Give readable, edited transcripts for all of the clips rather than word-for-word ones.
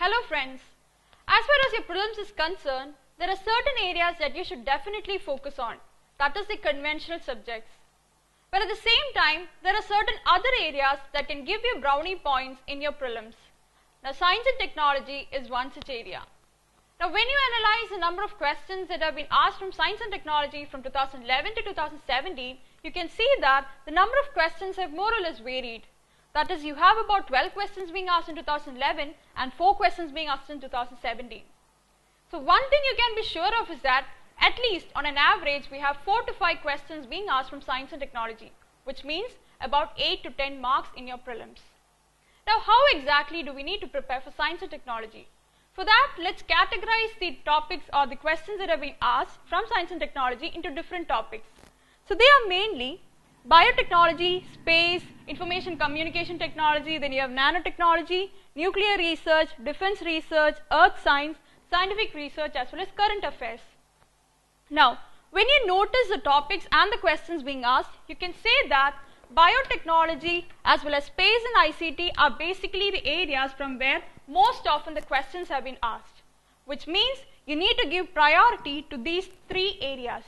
Hello friends, as far as your prelims is concerned, there are certain areas that you should definitely focus on, that is the conventional subjects. But at the same time, there are certain other areas that can give you brownie points in your prelims. Now science and technology is one such area. Now when you analyze the number of questions that have been asked from science and technology from 2011 to 2017, you can see that the number of questions have more or less varied. That is, you have about 12 questions being asked in 2011 and 4 questions being asked in 2017. So one thing you can be sure of is that at least on an average we have 4 to 5 questions being asked from science and technology, which means about 8 to 10 marks in your prelims. Now how exactly do we need to prepare for science and technology? For that, let's categorize the topics or the questions that have been asked from science and technology into different topics. So they are mainly biotechnology, space, information communication technology, then you have nanotechnology, nuclear research, defense research, earth science, scientific research as well as current affairs. Now, when you notice the topics and the questions being asked, you can say that biotechnology as well as space and ICT are basically the areas from where most often the questions have been asked, which means you need to give priority to these 3 areas.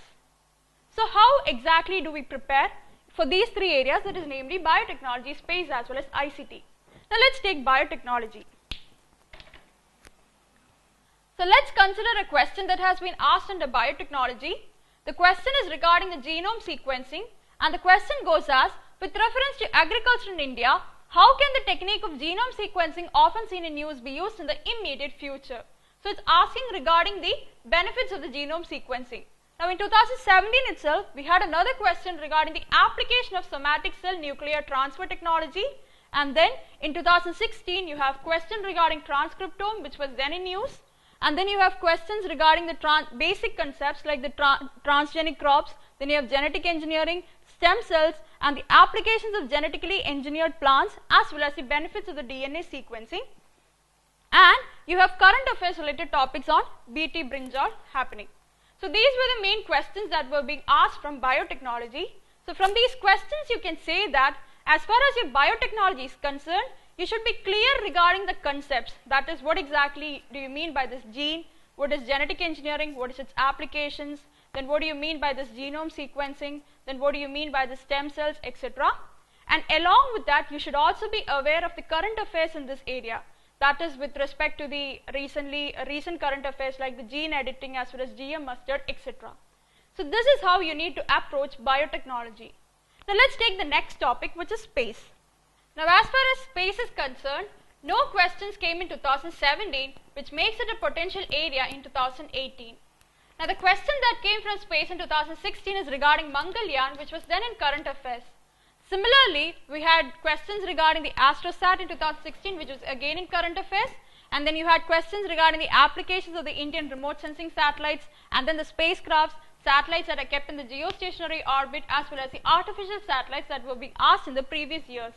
So how exactly do we prepare for these 3 areas, that is namely biotechnology, space as well as ICT? Now let's take biotechnology. So let's consider a question that has been asked under biotechnology. The question is regarding the genome sequencing, and the question goes as, with reference to agriculture in India, how can the technique of genome sequencing often seen in news be used in the immediate future? So it's asking regarding the benefits of the genome sequencing. Now in 2017 itself, we had another question regarding the application of somatic cell nuclear transfer technology, and then in 2016 you have question regarding transcriptome, which was then in use, and then you have questions regarding the basic concepts like the transgenic crops, then you have genetic engineering, stem cells, and the applications of genetically engineered plants as well as the benefits of the DNA sequencing, and you have current affairs related topics on BT brinjal happening. So these were the main questions that were being asked from biotechnology. So from these questions you can say that as far as your biotechnology is concerned, you should be clear regarding the concepts, that is, what exactly do you mean by this gene, what is genetic engineering, what is its applications, then what do you mean by this genome sequencing, then what do you mean by the stem cells, etc. And along with that, you should also be aware of the current affairs in this area, that is with respect to the recent current affairs like the gene editing as well as GM mustard, etc. So this is how you need to approach biotechnology. Now let's take the next topic, which is space. Now as far as space is concerned, no questions came in 2017, which makes it a potential area in 2018. Now the question that came from space in 2016 is regarding Mangalyaan, which was then in current affairs. Similarly, we had questions regarding the Astrosat in 2016, which was again in current affairs, and then you had questions regarding the applications of the Indian remote sensing satellites, and then the spacecrafts, satellites that are kept in the geostationary orbit, as well as the artificial satellites that were being asked in the previous years.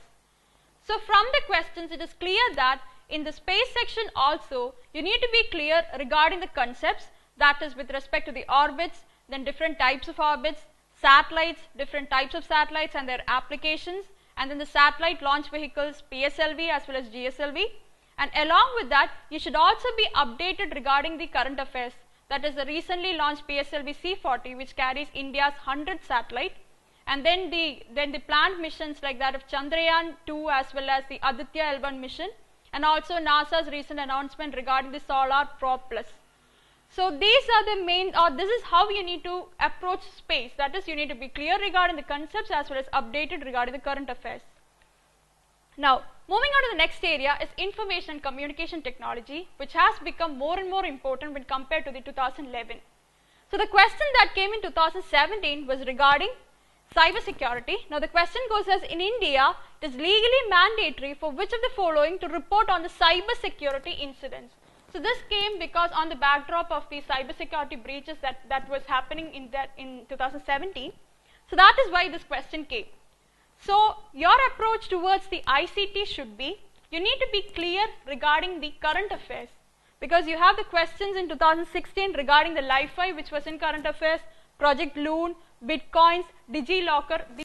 So from the questions, it is clear that in the space section also, you need to be clear regarding the concepts, that is with respect to the orbits, then different types of orbits, satellites, different types of satellites and their applications, and then the satellite launch vehicles, PSLV as well as GSLV. And along with that, you should also be updated regarding the current affairs, that is the recently launched PSLV C40, which carries India's 100th satellite, and then the planned missions like that of Chandrayaan 2 as well as the Aditya L1 mission, and also NASA's recent announcement regarding the Solar Probe Plus. So these are the main, or this is how you need to approach space, that is, you need to be clear regarding the concepts as well as updated regarding the current affairs. Now moving on to the next area is information and communication technology, which has become more and more important when compared to the 2011. So the question that came in 2017 was regarding cyber security. Now the question goes as, in India, it is legally mandatory for which of the following to report on the cyber security incidents. So this came because on the backdrop of the cyber security breaches that was happening in 2017. So that is why this question came. So your approach towards the ICT should be, you need to be clear regarding the current affairs, because you have the questions in 2016 regarding the Li-Fi, which was in current affairs, Project Loon, Bitcoins, DigiLocker, these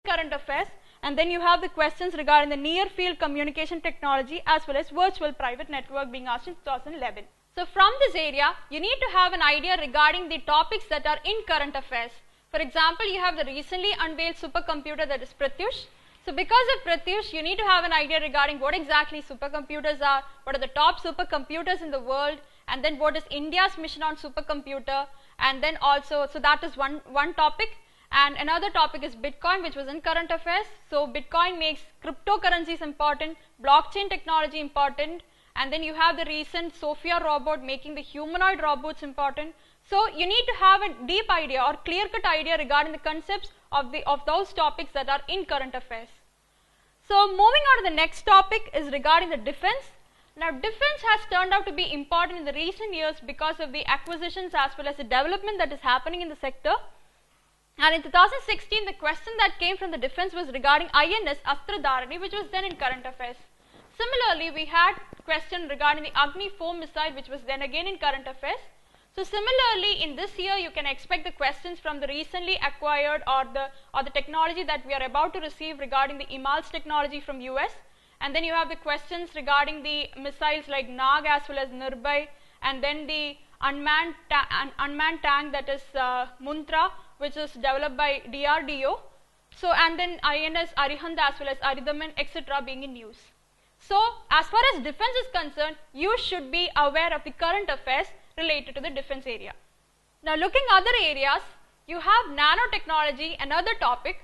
current affairs, and then you have the questions regarding the near field communication technology as well as virtual private network being asked in 2011. So from this area, you need to have an idea regarding the topics that are in current affairs. For example, you have the recently unveiled supercomputer, that is Pratyush. So because of Pratyush, you need to have an idea regarding what exactly supercomputers are, what are the top supercomputers in the world, and then what is India's mission on supercomputer, and then also, so that is one topic. And another topic is Bitcoin, which was in current affairs. So Bitcoin makes cryptocurrencies important, blockchain technology important, and then you have the recent Sophia robot making the humanoid robots important. So you need to have a deep idea or clear-cut idea regarding the concepts of those topics that are in current affairs. So moving on to the next topic is regarding the defense. Now defense has turned out to be important in the recent years because of the acquisitions as well as the development that is happening in the sector. And in 2016, the question that came from the defense was regarding INS Astradharani, which was then in current affairs. Similarly, we had question regarding the Agni 4 missile, which was then again in current affairs. So similarly, in this year, you can expect the questions from the recently acquired or the technology that we are about to receive regarding the EMALS technology from US. And then you have the questions regarding the missiles like Nag as well as Nirbhay, and then the unmanned tank, that is Muntra, which is developed by DRDO. So, and then INS Arihant as well as Aridaman, etc. being in use. So, as far as defense is concerned, you should be aware of the current affairs related to the defense area. Now, looking other areas, you have nanotechnology, another topic.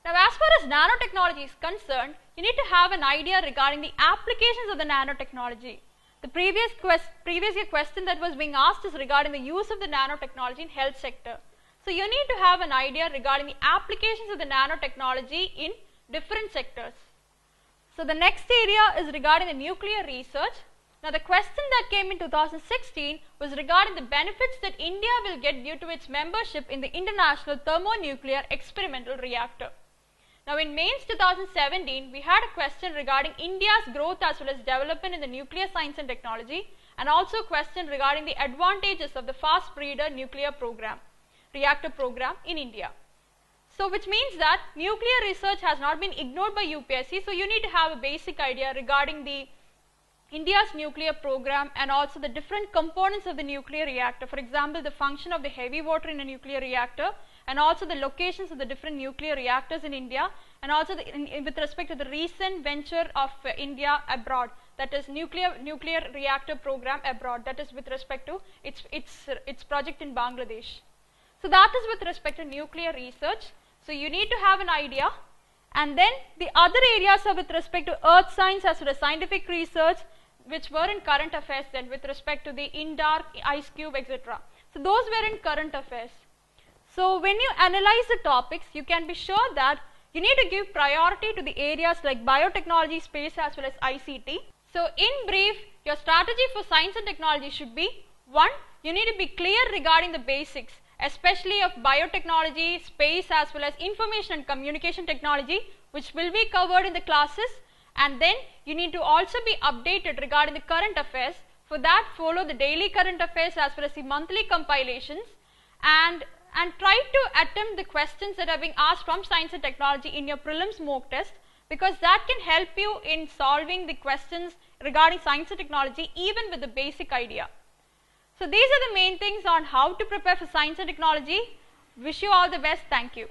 Now, as far as nanotechnology is concerned, you need to have an idea regarding the applications of the nanotechnology. The previous year question that was being asked is regarding the use of the nanotechnology in health sector. So you need to have an idea regarding the applications of the nanotechnology in different sectors. So the next area is regarding the nuclear research. Now the question that came in 2016 was regarding the benefits that India will get due to its membership in the International Thermonuclear Experimental Reactor. Now in mains 2017, we had a question regarding India's growth as well as development in the nuclear science and technology, and also a question regarding the advantages of the fast breeder nuclear reactor program in India. So which means that nuclear research has not been ignored by UPSC, so you need to have a basic idea regarding the India's nuclear program and also the different components of the nuclear reactor. For example, the function of the heavy water in a nuclear reactor, and also the locations of the different nuclear reactors in India, and also with respect to the recent venture of India abroad, that is nuclear reactor program abroad, that is with respect to its project in Bangladesh. So that is with respect to nuclear research. So you need to have an idea. And then the other areas are with respect to earth science as well as scientific research, which were in current affairs then with respect to the INDARC, ice cube, etc. So those were in current affairs. So when you analyze the topics, you can be sure that you need to give priority to the areas like biotechnology, space as well as ICT. So in brief, your strategy for science and technology should be: 1. You need to be clear regarding the basics, especially of biotechnology, space as well as information and communication technology, which will be covered in the classes. And then you need to also be updated regarding the current affairs. For that, follow the daily current affairs as well as the monthly compilations, and try to attempt the questions that are being asked from science and technology in your prelims mock test, because that can help you in solving the questions regarding science and technology even with the basic idea. So these are the main things on how to prepare for science and technology. Wish you all the best. Thank you.